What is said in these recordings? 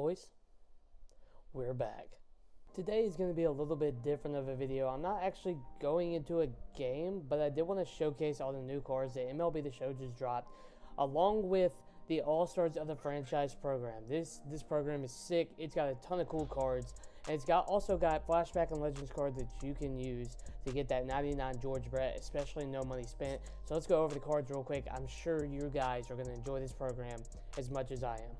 Boys, we're back. Today is going to be a little bit different of a video. I'm not actually going into a game, but I did want to showcase all the new cards that MLB The Show just dropped, along with the All-Stars of the Franchise program. This program is sick. It's got a ton of cool cards, and it's also got Flashback and Legends cards that you can use to get that 99 George Brett, especially no money spent. So let's go over the cards real quick. I'm sure you guys are going to enjoy this program as much as I am.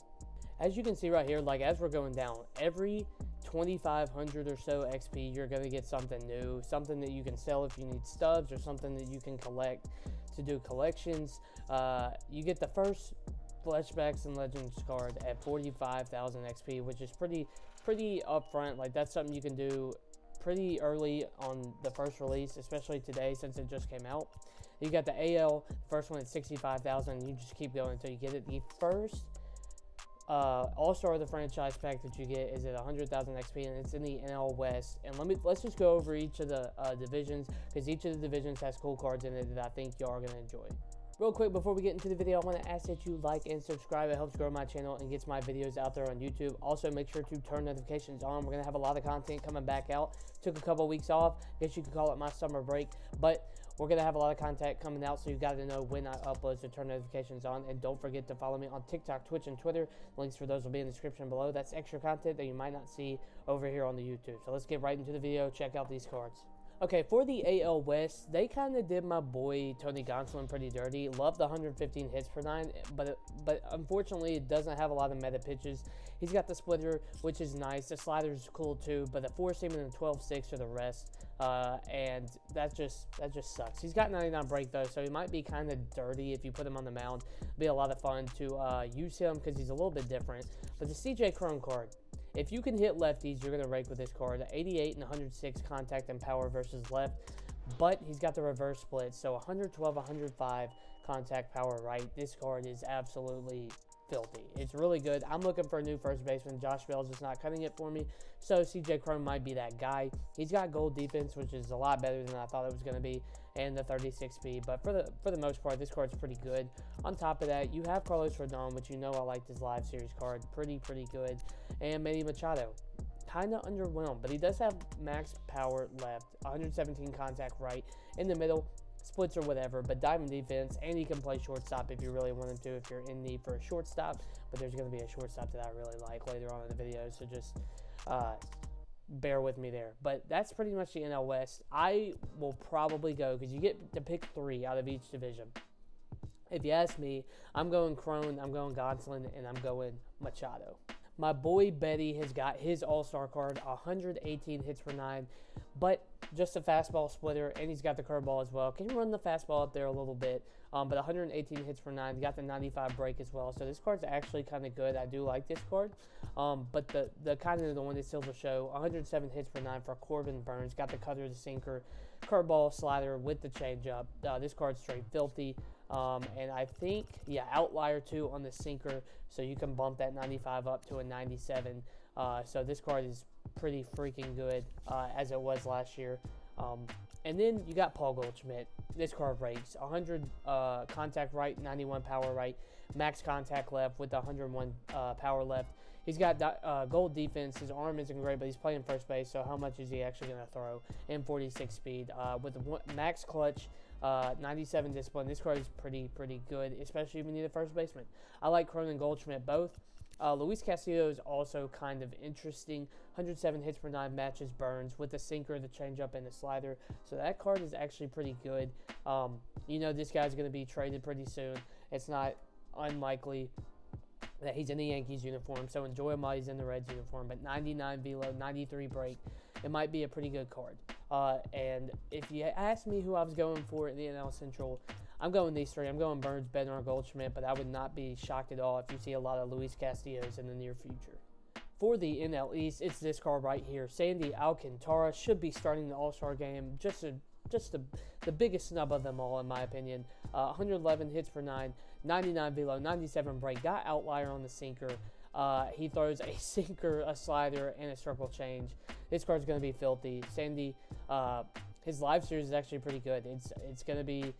As you can see right here, like as we're going down, every 2,500 or so XP, you're going to get something new, something that you can sell if you need stubs, or something that you can collect to do collections. You get the first Flashbacks and Legends card at 45,000 XP, which is pretty upfront. Like that's something you can do pretty early on the first release, especially today since it just came out. You got the AL, first one at 65,000. You just keep going until you get it. The first All-Star of the Franchise pack that you get is at 100,000 XP, and it's in the NL West. And let's just go over each of the divisions, because each of the divisions has cool cards in it that I think y'all are going to enjoy. Real quick, before we get into the video, I want to ask that you like and subscribe. It helps grow my channel and gets my videos out there on YouTube. Also, make sure to turn notifications on. We're going to have a lot of content coming back out. Took a couple weeks off. I guess you could call it my summer break. But we're going to have a lot of content coming out, so you got to know when I upload, so turn notifications on. And don't forget to follow me on TikTok, Twitch, and Twitter. Links for those will be in the description below. That's extra content that you might not see over here on the YouTube. So let's get right into the video. Check out these cards. Okay, for the AL West, they kind of did my boy Tony Gonsolin pretty dirty. Love the 115 hits per 9, but unfortunately, it doesn't have a lot of meta pitches. He's got the splitter, which is nice. The slider is cool too, but the 4-seam and the 12-6 are the rest, and that just sucks. He's got 99 break though, so he might be kind of dirty if you put him on the mound. It'd be a lot of fun to use him because he's a little bit different. But the CJ Cron card, if you can hit lefties, you're going to rake with this card. 88 and 106 contact and power versus left, but he's got the reverse split, so 112, 105 contact power right. This card is absolutely filthy. It's really good. I'm looking for a new first baseman. Josh Bell's just not cutting it for me, so CJ Cron might be that guy. He's got gold defense, which is a lot better than I thought it was going to be, and the 36 speed, but for the most part, this card's pretty good. On top of that, you have Carlos Rodon, which you know I liked his live series card. Pretty good. And Manny Machado, kind of underwhelmed, but he does have max power left, 117 contact right, in the middle, splits or whatever, but diamond defense, and he can play shortstop if you really want him to, if you're in need for a shortstop. But there's going to be a shortstop that I really like later on in the video, so just bear with me there. But that's pretty much the NL West. I will probably go, because you get to pick 3 out of each division. If you ask me, I'm going Cron, I'm going Gonsolin, and I'm going Machado. My boy Betty has got his All-Star card, 118 hits per 9, but just a fastball splitter, and he's got the curveball as well. Can run the fastball up there a little bit, but 118 hits per 9. He got the 95 break as well, so this card's actually kind of good. I do like this card, but the kind of the one that steals the show, 107 hits per 9 for Corbin Burns. Got the cutter, the sinker, curveball, slider with the changeup. This card's straight filthy. And I think, yeah, outlier too on the sinker, so you can bump that 95 up to a 97. So this card is pretty freaking good, as it was last year. And then you got Paul Goldschmidt. This card rakes 100 contact right, 91 power right, max contact left with the 101 power left. He's got gold defense. His arm isn't great, but he's playing first base, so how much is he actually going to throw? And 46 speed with the max clutch, 97 discipline. This card is pretty good, especially if you need a first baseman. I like Cron and Goldschmidt both. Luis Castillo is also kind of interesting. 107 hits per 9 matches Burns with the sinker, the changeup, and the slider. So that card is actually pretty good. You know this guy's going to be traded pretty soon. It's not unlikely that he's in the Yankees uniform, so enjoy him while he's in the Reds uniform. But 99 velo, 93 break, it might be a pretty good card. And if you ask me who I was going for in the NL Central, I'm going these 3. I'm going Burns, Bednar, Goldschmidt, but I would not be shocked at all if you see a lot of Luis Castillos in the near future. For the NL East, it's this card right here. Sandy Alcantara should be starting the All-Star game. Just the biggest snub of them all, in my opinion. 111 hits per 9, 99 velo, 97 break. Got outlier on the sinker. He throws a sinker, a slider, and a circle change. This card's going to be filthy. Sandy, his live series is actually pretty good. It's going to be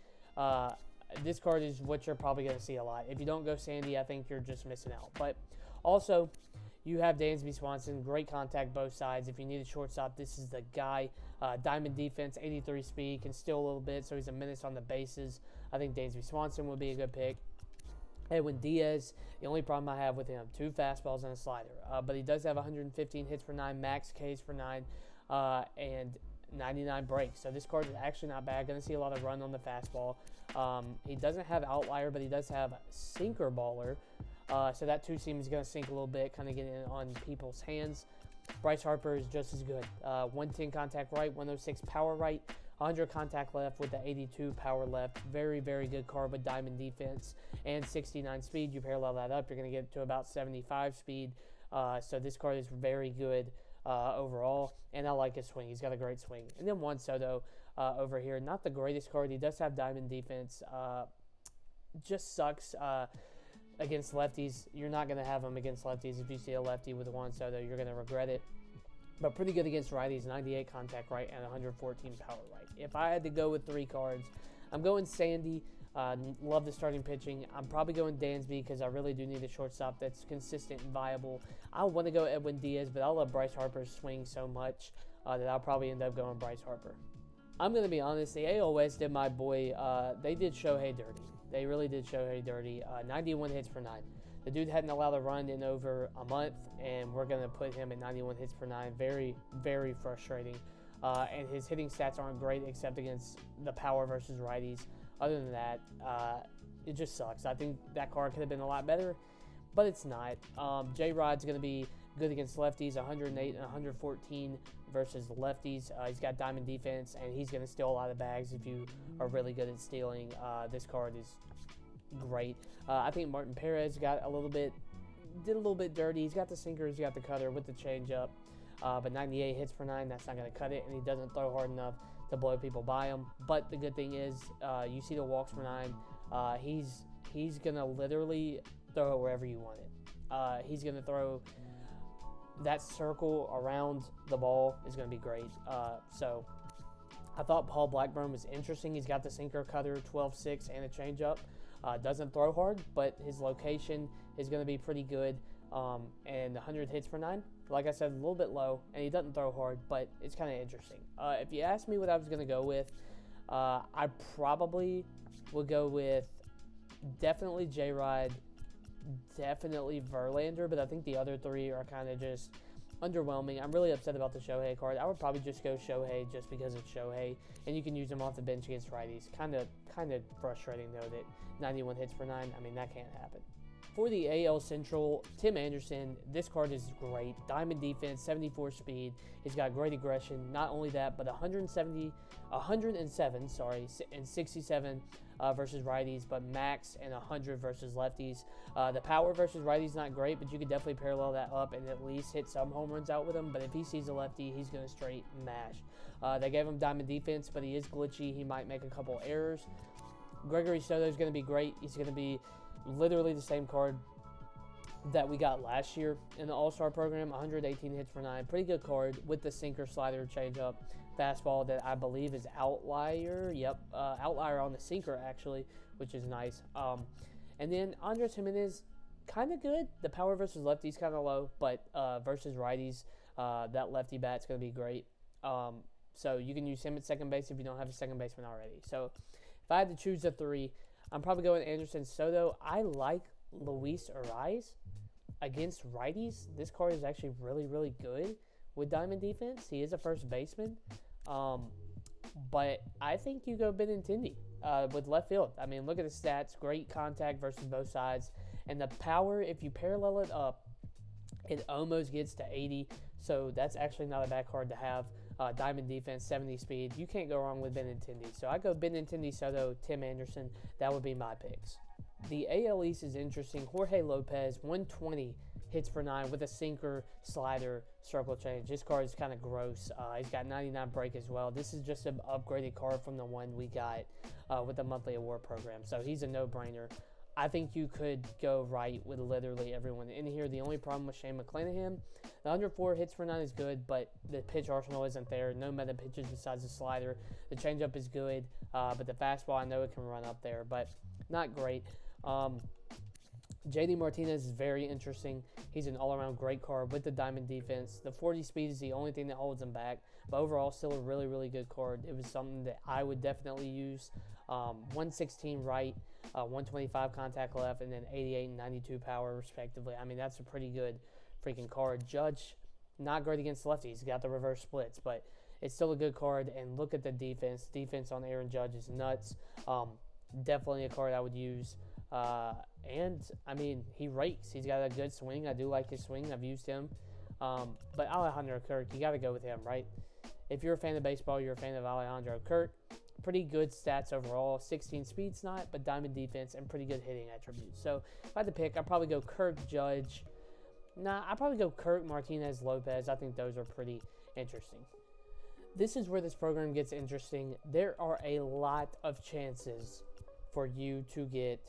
this card is what you're probably going to see a lot. If you don't go Sandy, I think you're just missing out. But also, you have Dansby Swanson, great contact both sides. If you need a shortstop, this is the guy. Diamond defense, 83 speed, can steal a little bit, so he's a menace on the bases. I think Dansby Swanson would be a good pick. Edwin Diaz, the only problem I have with him, 2 fastballs and a slider. But he does have 115 hits per 9, max Ks per 9, and 99 breaks. So this card is actually not bad. Going to see a lot of run on the fastball. He doesn't have outlier, but he does have sinker baller. So that 2-seam is going to sink a little bit, kind of getting it on people's hands. Bryce Harper is just as good. 110 contact right, 106 power right, 100 contact left with the 82 power left. Very, very good card with diamond defense and 69 speed. You parallel that up, you're going to get to about 75 speed. So this card is very good overall, and I like his swing. He's got a great swing. And then Juan Soto over here, not the greatest card. He does have diamond defense. Just sucks against lefties. You're not going to have him against lefties. If you see a lefty with Juan Soto, you're going to regret it. But pretty good against righties, 98 contact right and 114 power right. If I had to go with 3 cards, I'm going Sandy. Love the starting pitching. I'm probably going Dansby because I really do need a shortstop that's consistent and viable. I want to go Edwin Diaz, but I love Bryce Harper's swing so much that I'll probably end up going Bryce Harper. I'm going to be honest, the AL West did my boy, they did Shohei dirty. They really did Shohei dirty. 91 hits per 9. The dude hadn't allowed a run in over a month, and we're going to put him at 91 hits per 9. Very, very frustrating. And his hitting stats aren't great except against the power versus righties. Other than that, it just sucks. I think that card could have been a lot better, but it's not. J-Rod's going to be good against lefties, 108 and 114 versus lefties. He's got diamond defense, and he's going to steal a lot of bags if you are really good at stealing. This card is great. I think Martin Perez did a little bit dirty. He's got the sinker, he's got the cutter with the changeup, but 98 hits per 9, that's not going to cut it, and he doesn't throw hard enough to blow people by him. But the good thing is, you see the walks per 9. He's going to literally throw it wherever you want it. He's going to throw that circle around the ball is going to be great. So I thought Paul Blackburn was interesting. He's got the sinker, cutter, 12-6, and a changeup. Doesn't throw hard, but his location is going to be pretty good. And 100 hits per 9, like I said, a little bit low, and he doesn't throw hard, but it's kind of interesting. If you ask me what I was going to go with, I probably would go with definitely J-Rod, definitely Verlander, but I think the other 3 are kind of just underwhelming. I'm really upset about the Shohei card. I would probably just go Shohei just because it's Shohei, and you can use him off the bench against righties. Kind of frustrating, though, that 91 hits per 9. I mean, that can't happen. For the AL Central, Tim Anderson, this card is great. Diamond defense, 74 speed. He's got great aggression. Not only that, but 107, and 67 versus righties, but max and 100 versus lefties. The power versus righties not great, but you could definitely parallel that up and at least hit some home runs out with him. But if he sees a lefty, he's going to straight mash. They gave him diamond defense, but he is glitchy. He might make a couple errors. Gregory Soto is going to be great. He's going to be literally the same card that we got last year in the All-Star program, 118 hits per 9. Pretty good card with the sinker, slider, changeup, fastball that I believe is outlier. Yep, outlier on the sinker, actually, which is nice. And then Andres Jimenez, kind of good. The power versus lefties kind of low, but versus righties, that lefty bat's going to be great. So you can use him at second base if you don't have a second baseman already. So if I had to choose a 3, I'm probably going Anderson Soto. I like Luis Ariz against righties. This card is actually really, really good with diamond defense. He is a first baseman. But I think you go Benintendi with left field. I mean, look at the stats. Great contact versus both sides. And the power, if you parallel it up, it almost gets to 80. So that's actually not a bad card to have. Diamond defense, 70 speed. You can't go wrong with Benintendi. So I go Benintendi, Soto, Tim Anderson. That would be my picks. The AL East is interesting. Jorge Lopez, 120 hits per 9 with a sinker, slider, circle change. This card is kind of gross. He's got 99 break as well. This is just an upgraded card from the one we got with the monthly award program. So he's a no-brainer. I think you could go right with literally everyone in here. The only problem with Shane McClanahan, the 104 hits per 9 is good, but the pitch arsenal isn't there. No meta pitches besides the slider. The changeup is good, but the fastball, I know it can run up there, but not great. JD Martinez is very interesting. He's an all-around great card with the diamond defense. The 40 speed is the only thing that holds him back, but overall still a really, really good card. It was something that I would definitely use. 116 right, 125 contact left, and then 88 and 92 power respectively. I mean, that's a pretty good freaking card. Judge, not great against lefties. He's got the reverse splits, but it's still a good card. And look at the defense. Defense on Aaron Judge is nuts. Definitely a card I would use. And, I mean, he rakes. He's got a good swing. I do like his swing. I've used him. But Alejandro Kirk, you got to go with him, right? If you're a fan of baseball, you're a fan of Alejandro Kirk. Pretty good stats overall. 16 speed's not, but diamond defense and pretty good hitting attributes. So, if I had to pick, I'd probably go Kirk, Judge. I'd probably go Kirk, Martinez, Lopez. I think those are pretty interesting. This is where this program gets interesting. There are a lot of chances for you to get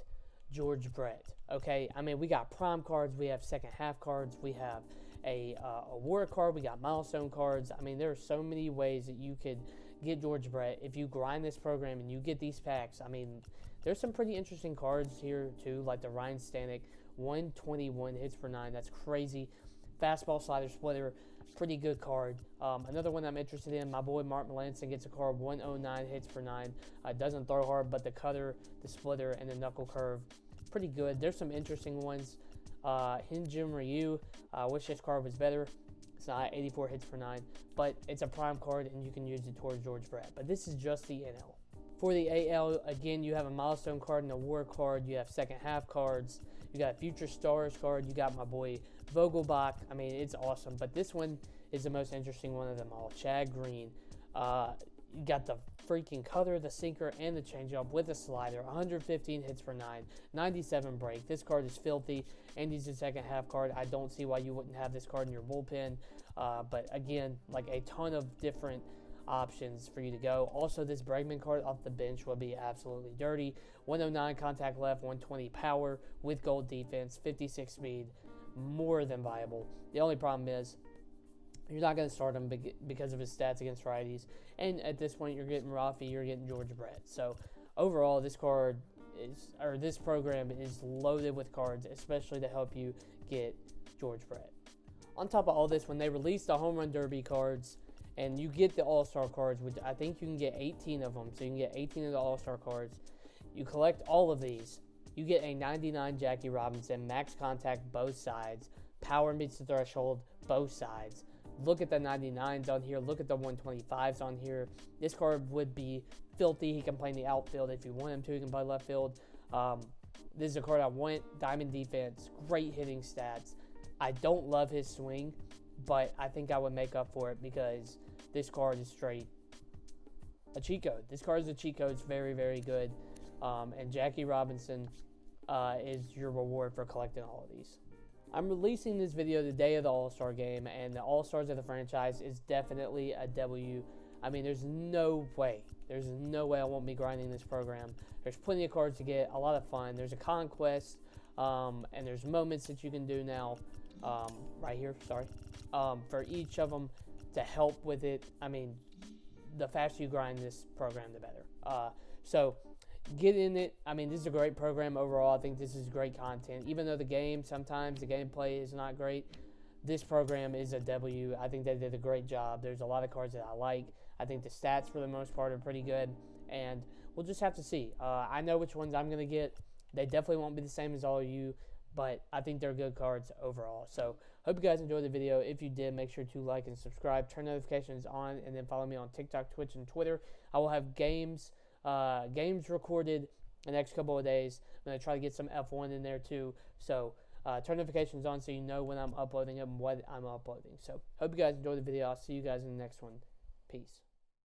George Brett, okay? I mean, we got prime cards, we have second half cards, we have a award card, we got milestone cards. I mean, there are so many ways that you could get George Brett. If you grind this program and you get these packs, I mean, there's some pretty interesting cards here too, like the Ryan Stanek, 121 hits per 9. That's crazy. Fastball slider splitter, pretty good card. Another one I'm interested in, my boy Martin Lansing gets a card, 109 hits per 9. Doesn't throw hard, but the cutter, the splitter, and the knuckle curve, pretty good. There's some interesting ones. Hinjim Ryu, I wish this card was better. It's not 84 hits per 9, but it's a prime card, and you can use it towards George Brett. But this is just the NL. For the AL, again, you have a milestone card and a war card. You have second half cards. You got a future stars card. You got my boy Vogelbach. I mean, it's awesome. But this one is the most interesting one of them all. Chad Green. You got the freaking cutter, the sinker, and the changeup with a slider. 115 hits per 9, 97 break. This card is filthy, and he's a second half card. I don't see why you wouldn't have this card in your bullpen. But again, like a ton of different options for you to go. Also, this Bregman card off the bench will be absolutely dirty. 109 contact left, 120 power with gold defense, 56 speed, more than viable. The only problem is you're not going to start him because of his stats against righties. And at this point, you're getting Rafi, you're getting George Brett. So overall, this program is loaded with cards, especially to help you get George Brett. On top of all this, when they release the Home Run Derby cards, and you get the All-Star cards, which I think you can get 18 of them. So you can get 18 of the All-Star cards. You collect all of these. You get a 99 Jackie Robinson, max contact both sides. Power meets the threshold, both sides. Look at the 99s on here. Look at the 125s on here. This card would be filthy. He can play in the outfield if you want him to. He can play left field. This is a card I want. Diamond defense, great hitting stats. I don't love his swing, but I think I would make up for it because this card is straight a cheat code. This card is a cheat code. It's very, very good. And Jackie Robinson is your reward for collecting all of these. I'm releasing this video the day of the All-Star game, and the All-Stars of the franchise is definitely a W. I mean, there's no way I won't be grinding this program. There's plenty of cards to get, a lot of fun. There's a conquest, and there's moments that you can do now, right here, for each of them to help with it. I mean, the faster you grind this program, the better. So get in it. I mean, this is a great program overall. I think this is great content. Even though sometimes the gameplay is not great, this program is a W. I think they did a great job. There's a lot of cards that I like. I think the stats, for the most part, are pretty good, and we'll just have to see. I know which ones I'm going to get. They definitely won't be the same as all of you, but I think they're good cards overall. So hope you guys enjoyed the video. If you did, make sure to like and subscribe, turn notifications on, and then follow me on TikTok, Twitch, and Twitter. I will have games recorded the next couple of days. I'm going to try to get some F1 in there too. So turn notifications on so you know when I'm uploading them and what I'm uploading. So hope you guys enjoyed the video. I'll see you guys in the next one. Peace.